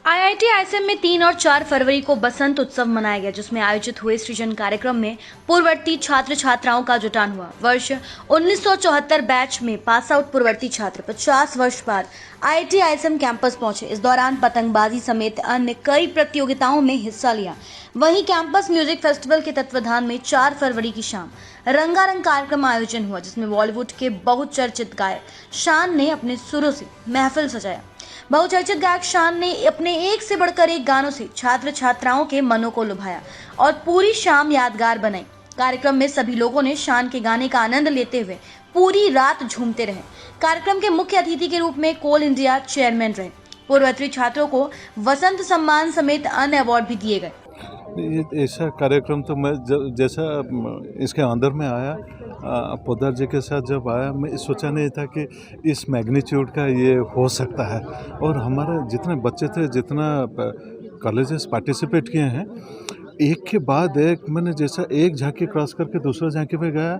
IIT ISM में 3 और 4 फरवरी को बसंत उत्सव मनाया गया, जिसमें आयोजित हुए सृजन कार्यक्रम में पूर्ववर्ती छात्र छात्राओं का जुटान हुआ। वर्ष 1974 बैच में पास आउट पूर्ववर्ती छात्र 50 वर्ष बाद आईआईटी आईएसएम कैंपस पहुंचे। इस दौरान पतंगबाजी समेत अन्य कई प्रतियोगिताओं में हिस्सा लिया। वहीं कैंपस म्यूजिक फेस्टिवल के तत्वाधान में 4 फरवरी की शाम रंगारंग कार्यक्रम आयोजन हुआ, जिसमें बॉलीवुड के बहुचर्चित गायक शान ने अपने सुरों से महफिल सजाया। बहुचर्चित गायक शान ने अपने एक से बढ़कर एक गानों से छात्र छात्राओं के मनों को लुभाया और पूरी शाम यादगार बनाई। कार्यक्रम में सभी लोगों ने शान के गाने का आनंद लेते हुए पूरी रात झूमते रहे। कार्यक्रम के मुख्य अतिथि के रूप में कोल इंडिया चेयरमैन रहे। पूर्ववर्ती छात्रों को वसंत सम्मान समेत अन्य अवार्ड भी दिए गए। ऐसा कार्यक्रम तो मैं जैसा इसके अंदर में आया, पोद्दार जी के साथ जब आया, मैं सोचा नहीं था कि इस मैग्नीट्यूड का ये हो सकता है। और हमारे जितने बच्चे थे, जितना कॉलेजेस पार्टिसिपेट किए हैं, एक के बाद एक मैंने जैसा एक झांकी क्रॉस करके दूसरा झांकी में गया,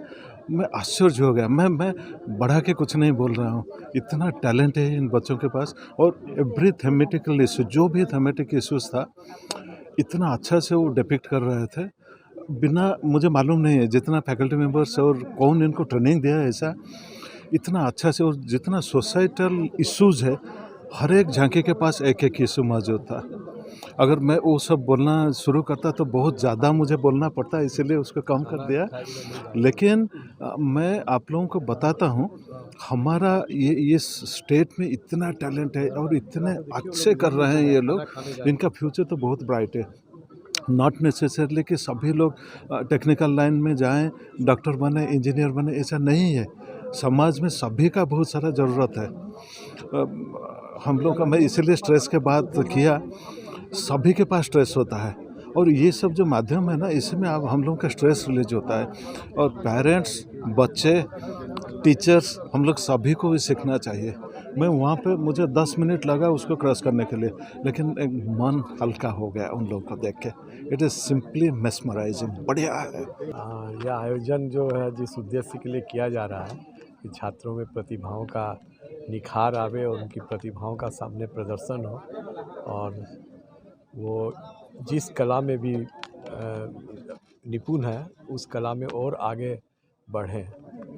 मैं आश्चर्य हो गया। मैं बढ़ा के कुछ नहीं बोल रहा हूँ, इतना टैलेंट है इन बच्चों के पास। और एवरी थेमेटिकल इशू, जो भी थेमेटिक इशूज़ था, इतना अच्छा से वो डिपिक्ट कर रहे थे। बिना मुझे मालूम नहीं है जितना फैकल्टी मेंबर्स और कौन इनको ट्रेनिंग दिया है, ऐसा इतना अच्छा से। और जितना सोसाइटल इश्यूज़ है, हर एक झांकी के पास एक एक इशू मौजूद था। अगर मैं वो सब बोलना शुरू करता तो बहुत ज़्यादा मुझे बोलना पड़ता, इसीलिए उसको कम कर दिया। लेकिन मैं आप लोगों को बताता हूँ, हमारा ये स्टेट में इतना टैलेंट है और इतने अच्छे कर रहे हैं ये लोग, इनका फ्यूचर तो बहुत ब्राइट है। नॉट नेसेसरली कि सभी लोग टेक्निकल लाइन में जाएं, डॉक्टर बने, इंजीनियर बने, ऐसा नहीं है। समाज में सभी का बहुत सारा ज़रूरत है। हम लोग का, मैं इसीलिए स्ट्रेस के बात किया, सभी के पास स्ट्रेस होता है और ये सब जो माध्यम है ना, इसमें अब हम लोग का स्ट्रेस रिलीज होता है। और पेरेंट्स, बच्चे, टीचर्स, हम लोग सभी को भी सीखना चाहिए। मैं वहाँ पे मुझे 10 मिनट लगा उसको क्रॉस करने के लिए, लेकिन एक मन हल्का हो गया उन लोगों को देख के। इट इज़ सिंपली मेस्मराइजिंग, बढ़िया है। यह आयोजन जो है जिस उद्देश्य के लिए किया जा रहा है कि छात्रों में प्रतिभाओं का निखार आवे और उनकी प्रतिभाओं का सामने प्रदर्शन हो, और वो जिस कला में भी निपुण है उस कला में और आगे बढ़ें,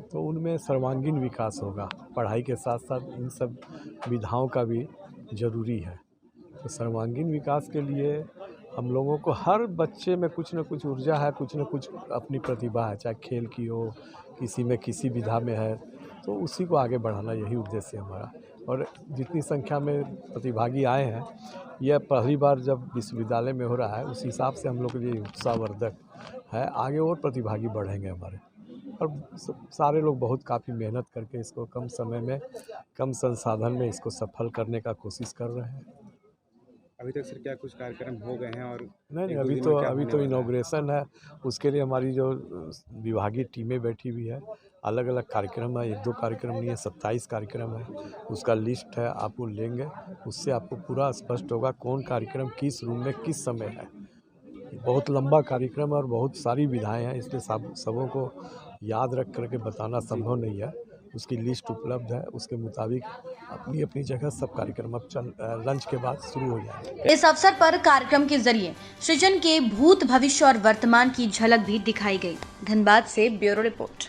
तो उनमें सर्वांगीण विकास होगा। पढ़ाई के साथ साथ इन सब विधाओं का भी ज़रूरी है। तो सर्वांगीण विकास के लिए हम लोगों को, हर बच्चे में कुछ न कुछ ऊर्जा है, कुछ न कुछ अपनी प्रतिभा है, चाहे खेल की हो, किसी में किसी विधा में है, तो उसी को आगे बढ़ाना, यही उद्देश्य है हमारा। और जितनी संख्या में प्रतिभागी आए हैं, यह पहली बार जब विश्वविद्यालय में हो रहा है, उस हिसाब से हम लोग के लिए उत्साहवर्धक है। आगे और प्रतिभागी बढ़ेंगे हमारे, और सारे लोग बहुत काफ़ी मेहनत करके इसको कम समय में, कम संसाधन में इसको सफल करने का कोशिश कर रहे हैं। अभी तक सर क्या कुछ कार्यक्रम हो गए हैं? और नहीं, अभी तो इनॉग्रेशन है। उसके लिए हमारी जो विभागीय टीमें बैठी हुई है, अलग अलग कार्यक्रम है, 1-2 कार्यक्रम नहीं है, 27 कार्यक्रम है। उसका लिस्ट है, आप वो लेंगे, उससे आपको पूरा स्पष्ट होगा कौन कार्यक्रम किस रूम में किस समय है। बहुत लंबा कार्यक्रम है और बहुत सारी विधाएँ हैं, इसलिए सबों को याद रख करके बताना संभव नहीं है। उसकी लिस्ट उपलब्ध है, उसके मुताबिक अपनी अपनी जगह सब कार्यक्रम अब लंच के बाद शुरू हो जाएंगे। इस अवसर पर कार्यक्रम के जरिए सृजन के भूत, भविष्य और वर्तमान की झलक भी दिखाई गई। धनबाद से ब्यूरो रिपोर्ट।